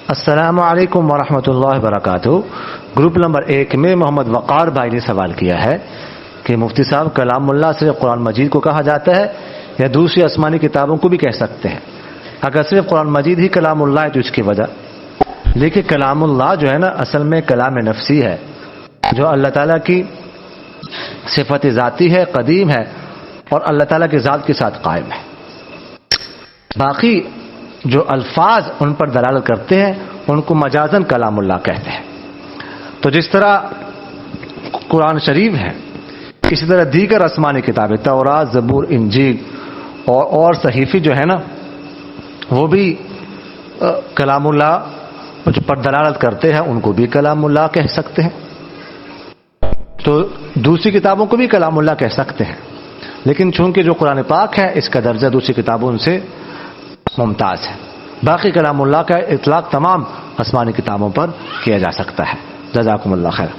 السلام علیکم ورحمۃ اللہ وبرکاتہ۔ گروپ نمبر 1 میں محمد وقار بھائی نے سوال کیا ہے کہ مفتی صاحب کلام اللہ صرف قرآن مجید کو کہا جاتا ہے یا دوسری آسمانی کتابوں کو بھی کہہ سکتے ہیں؟ اگر صرف قرآن مجید ہی کلام اللہ ہے تو اس کی وجہ، لیکن کلام اللہ جو ہے نا اصل میں کلام نفسی ہے جو اللہ تعالیٰ کی صفت ذاتی ہے، قدیم ہے اور اللہ تعالیٰ کی ذات کے ساتھ قائم ہے۔ باقی جو الفاظ ان پر دلالت کرتے ہیں ان کو مجازاً کلام اللہ کہتے ہیں۔ تو جس طرح قرآن شریف ہے اسی طرح دیگر آسمانی کتابیں تورات، زبور، انجیل اور صحیفے جو ہے نا وہ بھی کلام اللہ پر دلالت کرتے ہیں، ان کو بھی کلام اللہ کہہ سکتے ہیں۔ تو دوسری کتابوں کو بھی کلام اللہ کہہ سکتے ہیں، لیکن چونکہ جو قرآن پاک ہے اس کا درجہ دوسری کتابوں سے ممتاز ہے۔ باقی کلام اللہ کا اطلاق تمام آسمانی کتابوں پر کیا جا سکتا ہے۔ جزاکم اللہ خیر۔